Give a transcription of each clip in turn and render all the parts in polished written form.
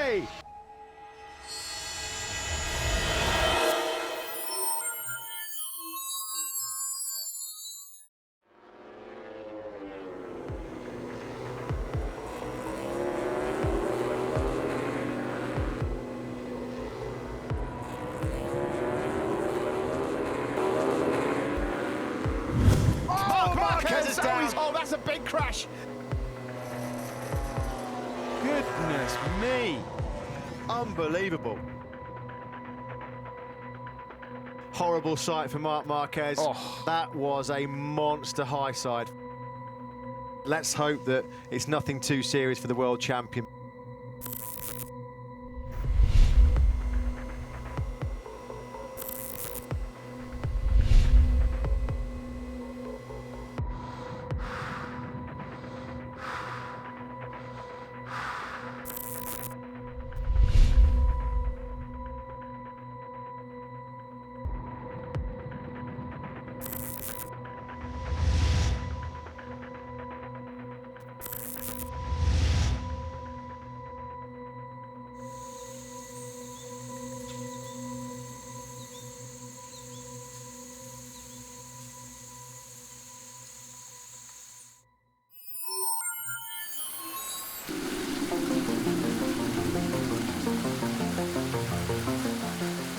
away! Marquez is down. Oh, that's a big crash. Goodness me! Unbelievable. Horrible sight for Marc Marquez. Oh. That was a monster high side. Let's hope that it's nothing too serious for the world champion.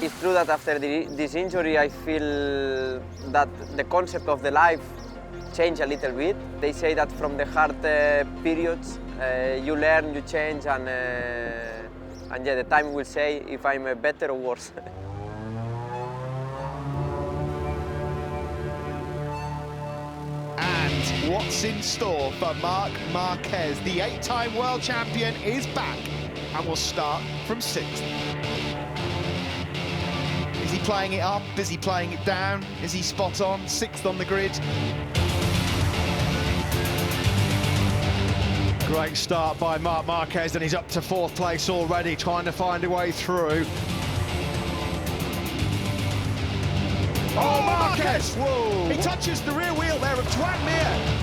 It's true that after this injury I feel that the concept of the life changed a little bit. They say that from the hard periods you learn, you change, and yeah, the time will say if I'm better or worse. And what's in store for Marc Marquez? The 8-time world champion is back and will start from 6th. Is he playing it up? Is he playing it down? Is he spot on? 6th on the grid. Great start by Marc Marquez, and he's up to 4th place already, trying to find a way through. Oh, Marquez! Whoa! He touches the rear wheel there of Twan Mir.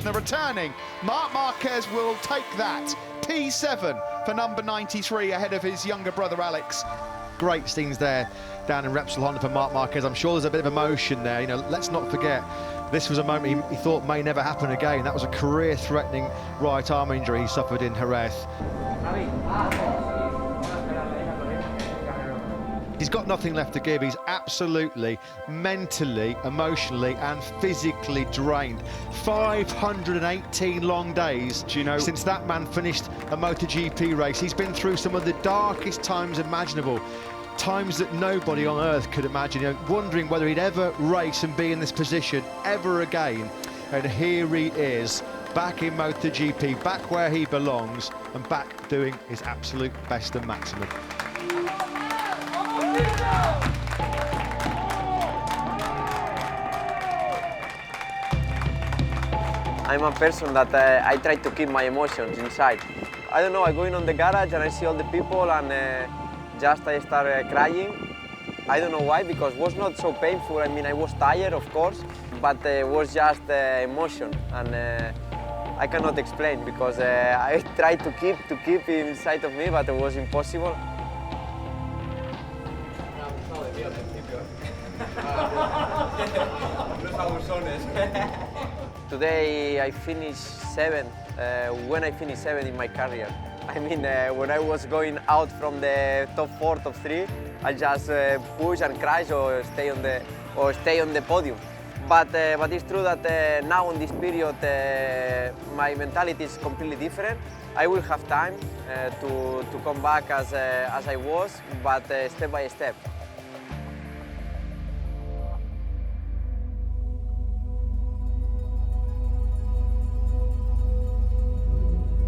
The returning Marc Marquez will take that. P7 for number 93 ahead of his younger brother Alex. Great scenes there down in Repsol Honda for Marc Marquez. I'm sure there's a bit of emotion there. You know, let's not forget, this was a moment he thought may never happen again. That was a career-threatening right arm injury he suffered in Jerez. He's got nothing left to give. He's absolutely, mentally, emotionally and physically drained. 518 long days, do you know, since that man finished a MotoGP race. He's been through some of the darkest times imaginable, times that nobody on earth could imagine, you know, wondering whether he'd ever race and be in this position ever again. And here he is, back in MotoGP, back where he belongs, and back doing his absolute best and maximum. I'm a person that I try to keep my emotions inside. I don't know, I go in on the garage and I see all the people and just I start crying. I don't know why, because it was not so painful. I mean, I was tired, of course, but it was just emotion, and I cannot explain, because I tried to keep it inside of me, but it was impossible. Today I finished 7th, when I finished 7th in my career. I mean, when I was going out from the top 4, top 3, I just push and crash or stay on the podium. But it's true that now in this period my mentality is completely different. I will have time to come back as I was, but step by step.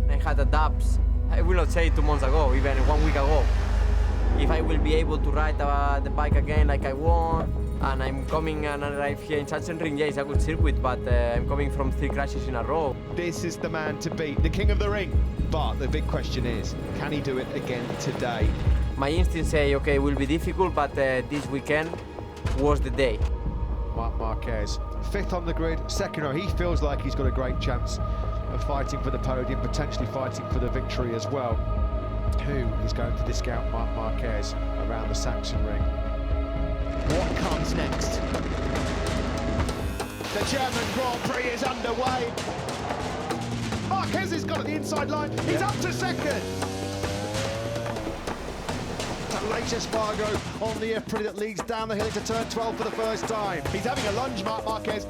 I had a doubts, I will not say 2 months ago, even 1 week ago, if I will be able to ride the bike again like I want. And I'm coming and arrive here in Sachsenring. Yeah, it's a good circuit, but I'm coming from 3 crashes in a row. This is the man to beat, the king of the ring. But the big question is, can he do it again today? My instincts say, okay, it will be difficult, but this weekend was the day. Marc Marquez fifth on the grid, second row. He feels like he's got a great chance of fighting for the podium, potentially fighting for the victory as well. Who is going to discount Marc Marquez around the Saxon ring? What comes next? The German Grand Prix is underway. Marquez has got at the inside line. He's up to second. Later Spargo on the apron that leads down the hill into turn 12 for the first time. He's having a lunge, Marc Marquez.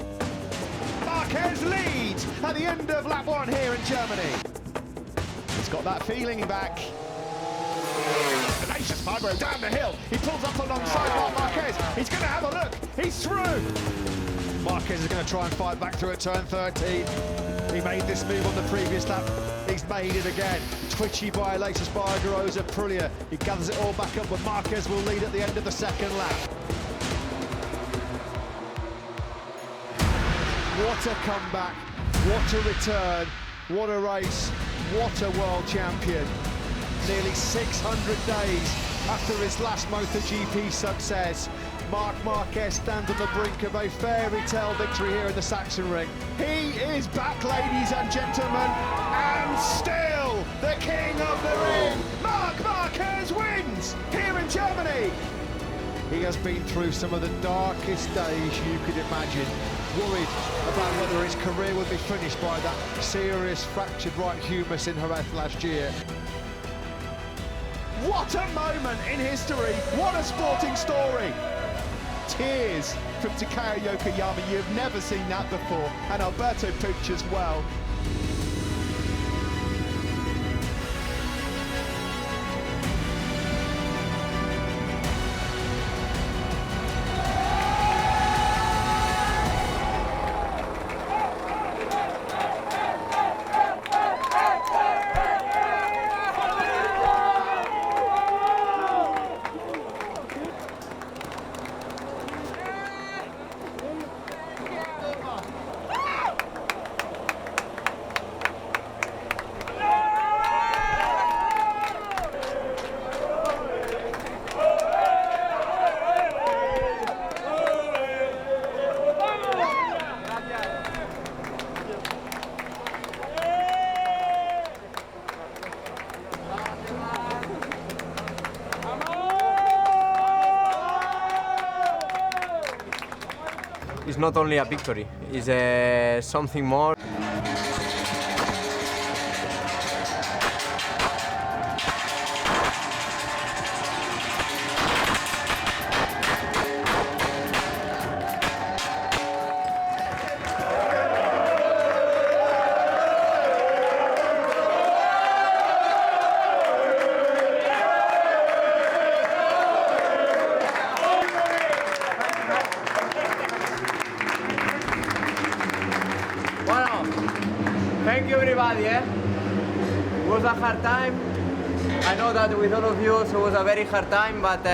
Marquez leads at the end of lap 1 here in Germany. He's got that feeling back. Later Spargo down the hill. He pulls up alongside Marc Marquez. He's going to have a look. He's through. Marquez is going to try and fight back through at turn 13. He made this move on the previous lap. He's made it again. Twitchy by Later Spargo, Aprilia. He gathers it all back up, but Marquez will lead at the end of the second lap. What a comeback, what a return, what a race, what a world champion. Nearly 600 days after his last MotoGP success, Marc Marquez stands on the brink of a fairy tale victory here in the Saxon ring. He is back, ladies and gentlemen, and still the king of the ring. Marc Marquez wins here in Germany. He has been through some of the darkest days you could imagine, worried about whether his career would be finished by that serious fractured right humerus in Jerez last year. What a moment in history, what a sporting story. Tears from Takao Yokoyama, you've never seen that before, and Alberto Puig as well. It's not only a victory, it's something more. Thank you everybody, It was a hard time. I know that with all of you it was a very hard time, but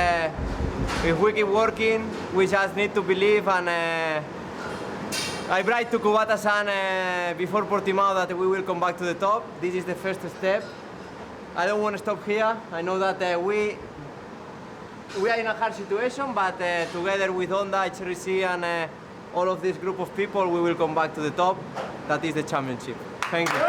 if we keep working, we just need to believe, and I write to Kubata-san before Portimao that we will come back to the top. This is the first step. I don't want to stop here. I know that we are in a hard situation, but together with Honda, HRC, and all of this group of people, we will come back to the top. That is the championship. Thank you.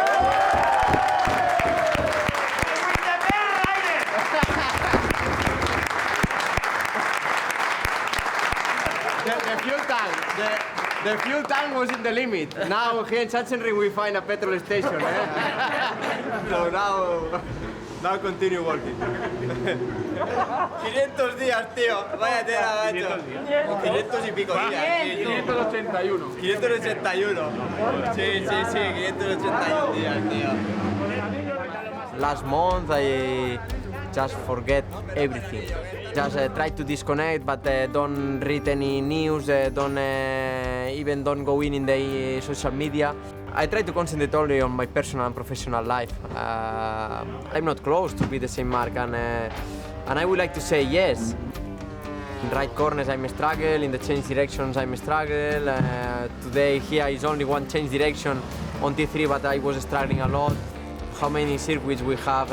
The fuel tank was in the limit. Now here in Sachsenring we find a petrol station. So now continue working. 500 días, tío. Vaya tela, macho. 500 y pico días. 581. 581. Sí, 581 días, tío. Last month I just forget everything. Just try to disconnect, but don't read any news, don't go in the social media. I try to concentrate only on my personal and professional life. I'm not close to be the same Marc, and I would like to say yes. In right corners I'm a struggle, in the change directions I'm a struggle. Today here is only one change direction on T3, but I was struggling a lot. how many circuits we have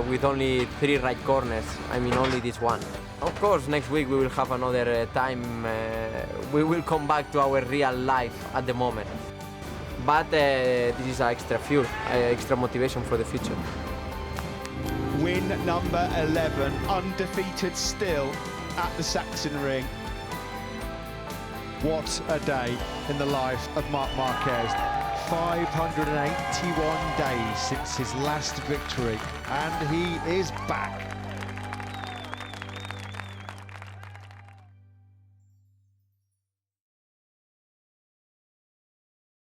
with only 3 right corners. I mean, only this one. Of course, next week we will have another time. We will come back to our real life at the moment. But this is extra fuel, extra motivation for the future. Win number 11, undefeated still at the Sachsenring. What a day in the life of Marc Marquez. 581 days since his last victory, and he is back.